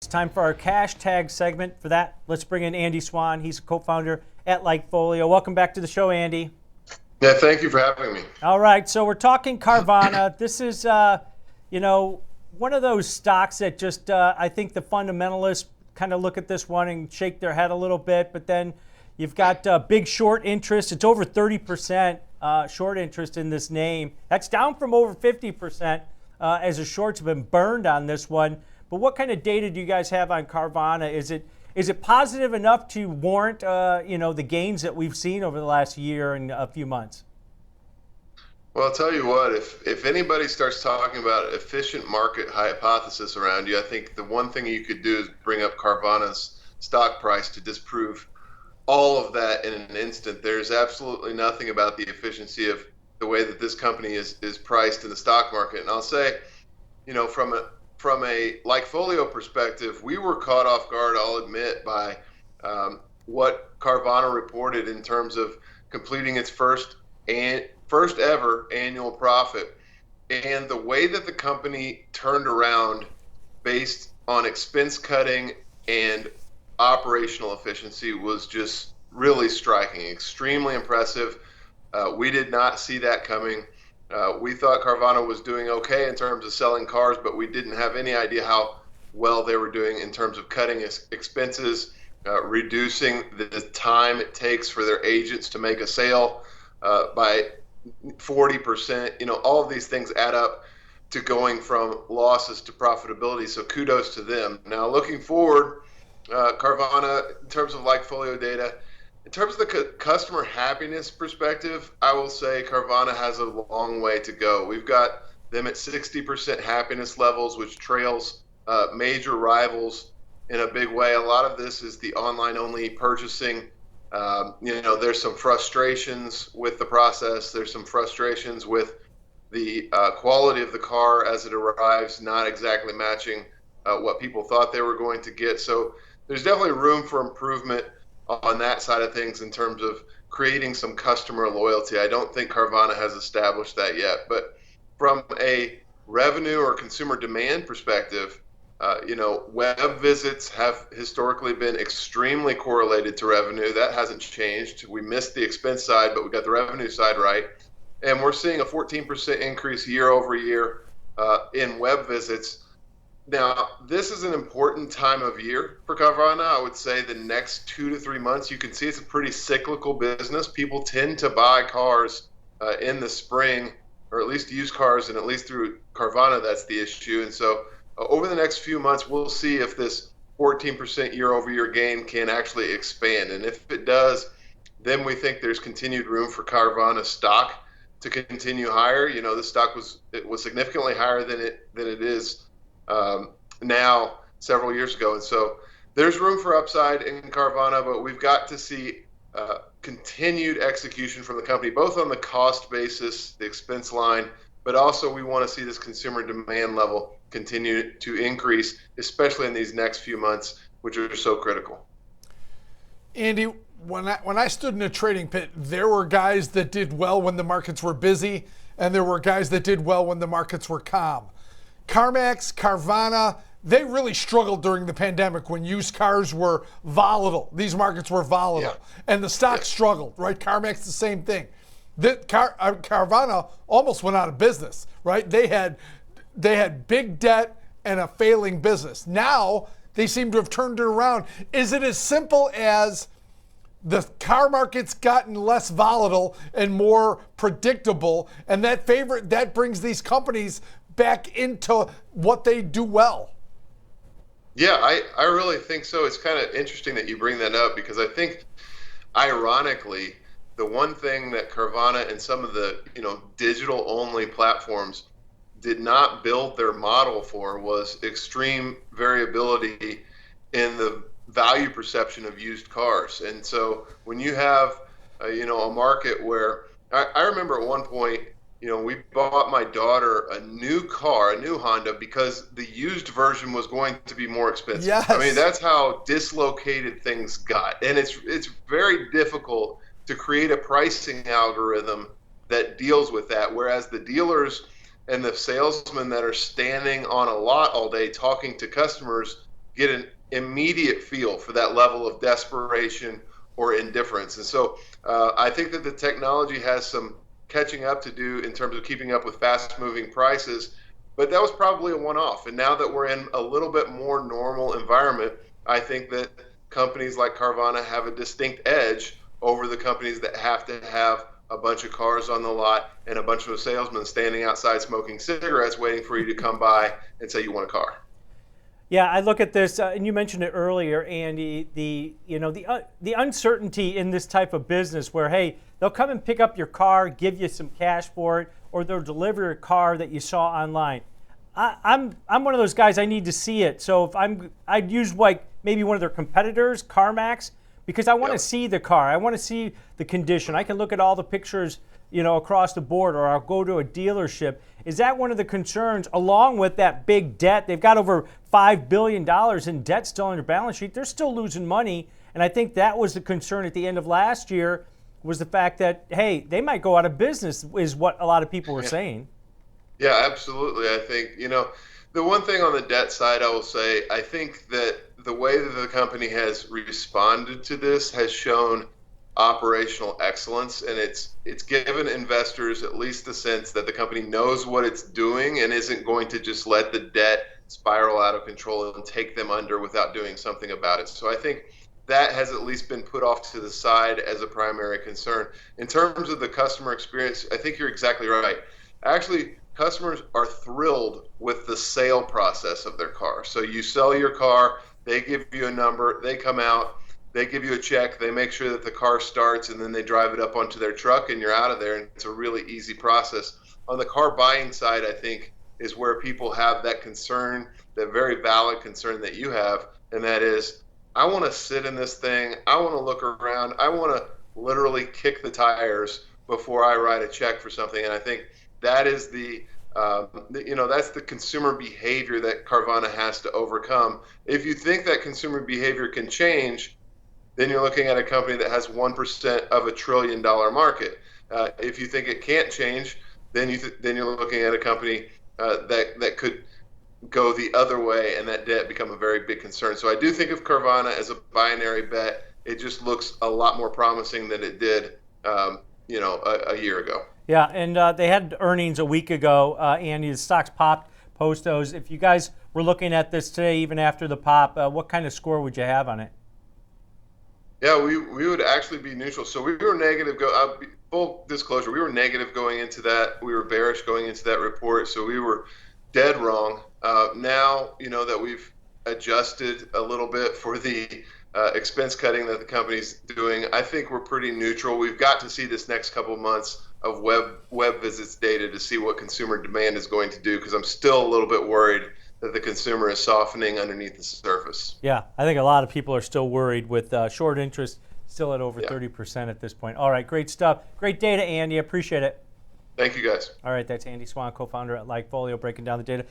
time for our cash tag segment. For that, let's bring in Andy Swan. He's a co-founder at LikeFolio. Welcome back to the show, Andy. Yeah, thank you for having me. All right, so we're talking Carvana. This is, one of those stocks that just, I think the fundamentalists kind of look at this one and shake their head a little bit, but then you've got big short interest. It's over 30% short interest in this name. That's down from over 50% as the shorts have been burned on this one. But what kind of data do you guys have on Carvana? Is it positive enough to warrant the gains that we've seen over the last year and a few months? Well, I'll tell you what, if anybody starts talking about efficient market hypothesis around you, I think the one thing you could do is bring up Carvana's stock price to disprove all of that in an instant. There's absolutely nothing about the efficiency of the way that this company is priced in the stock market. And I'll say, from a LikeFolio perspective, we were caught off guard, I'll admit, by what Carvana reported in terms of completing its first ever annual profit. And the way that the company turned around based on expense cutting and operational efficiency was just really striking, extremely impressive. We did not see that coming. We thought Carvana was doing okay in terms of selling cars, but we didn't have any idea how well they were doing in terms of cutting expenses, reducing the time it takes for their agents to make a sale by 40%. All of these things add up to going from losses to profitability. So kudos to them. Now, looking forward, Carvana, in terms of LikeFolio data, in terms of the customer happiness perspective, I will say Carvana has a long way to go. We've got them at 60% happiness levels, which trails major rivals in a big way. A lot of this is the online-only purchasing. There's some frustrations with the process. There's some frustrations with the quality of the car as it arrives, not exactly matching what people thought they were going to get. So there's definitely room for improvement on that side of things in terms of creating some customer loyalty. I don't think Carvana has established that yet. But from a revenue or consumer demand perspective, web visits have historically been extremely correlated to revenue. That hasn't changed. We missed the expense side, but we got the revenue side right. And we're seeing a 14% increase year over year in web visits. Now, this is an important time of year for Carvana. I would say the next 2 to 3 months, you can see it's a pretty cyclical business. People tend to buy cars in the spring, or at least used cars, and at least through Carvana, that's the issue. And so over the next few months, we'll see if this 14% year over year gain can actually expand. And if it does, then we think there's continued room for Carvana stock to continue higher. The stock was significantly higher than it is now several years ago. And so there's room for upside in Carvana, but we've got to see continued execution from the company, both on the cost basis, the expense line, but also we want to see this consumer demand level continue to increase, especially in these next few months, which are so critical. Andy, when I stood in a trading pit, there were guys that did well when the markets were busy, and there were guys that did well when the markets were calm. CarMax, Carvana, they really struggled during the pandemic when used cars were volatile. These markets were volatile, and the stock struggled, right? CarMax, the same thing. Carvana almost went out of business, right? They had big debt and a failing business. Now they seem to have turned it around. Is it as simple as the car market's gotten less volatile and more predictable, and that brings these companies back into what they do well? Yeah, I really think so. It's kind of interesting that you bring that up, because I think, ironically, the one thing that Carvana and some of the digital-only platforms did not build their model for was extreme variability in the value perception of used cars. And so when you have a market where I remember at one point, we bought my daughter a new car, a new Honda, because the used version was going to be more expensive. Yes. I mean, that's how dislocated things got. And it's very difficult to create a pricing algorithm that deals with that, whereas the dealers and the salesmen that are standing on a lot all day talking to customers, get an immediate feel for that level of desperation or indifference. And so I think that the technology has some catching up to do in terms of keeping up with fast moving prices. But that was probably a one-off. And now that we're in a little bit more normal environment, I think that companies like Carvana have a distinct edge over the companies that have to have a bunch of cars on the lot and a bunch of salesmen standing outside smoking cigarettes waiting for you to come by and say you want a car. Yeah, I look at this, and you mentioned it earlier, Andy. The uncertainty in this type of business, where hey, they'll come and pick up your car, give you some cash for it, or they'll deliver a car that you saw online. I'm one of those guys. I need to see it. So if I'd use like maybe one of their competitors, CarMax, because I want to see the car. I want to see the condition. I can look at all the pictures, across the board, or I'll go to a dealership. Is that one of the concerns, along with that big debt? They've got over $5 billion in debt still on their balance sheet. They're still losing money. And I think that was the concern at the end of last year, was the fact that, hey, they might go out of business, is what a lot of people were saying. Yeah, absolutely. I think, the one thing on the debt side, I will say, I think that the way that the company has responded to this has shown operational excellence, and it's given investors at least the sense that the company knows what it's doing and isn't going to just let the debt spiral out of control and take them under without doing something about it. So I think that has at least been put off to the side as a primary concern. In terms of the customer experience, I think you're exactly right. Actually, customers are thrilled with the sale process of their car. So you sell your car, they give you a number, they come out, they give you a check, they make sure that the car starts, and then they drive it up onto their truck and you're out of there, and it's a really easy process. On the car buying side, I think, is where people have that concern, that very valid concern that you have, and that is, I want to sit in this thing, I want to look around, I want to literally kick the tires before I write a check for something. And I think that is that's the consumer behavior that Carvana has to overcome. If you think that consumer behavior can change, then you're looking at a company that has 1% of $1 trillion market. If you think it can't change, then you're looking at a company that could go the other way, and that debt become a very big concern. So I do think of Carvana as a binary bet. It just looks a lot more promising than it did, a year ago. Yeah, and they had earnings a week ago, Andy. The stocks popped post those. If you guys were looking at this today, even after the pop, what kind of score would you have on it? Yeah, we would actually be neutral. So we were negative. Full disclosure, we were negative going into that. We were bearish going into that report. So we were dead wrong. Now, that we've adjusted a little bit for the expense cutting that the company's doing, I think we're pretty neutral. We've got to see this next couple of months of web visits data to see what consumer demand is going to do, because I'm still a little bit worried that the consumer is softening underneath the surface. Yeah, I think a lot of people are still worried, with short interest still at over 30% at this point. All right, great stuff. Great data, Andy. I appreciate it. Thank you, guys. All right, that's Andy Swan, co-founder at LikeFolio, breaking down the data.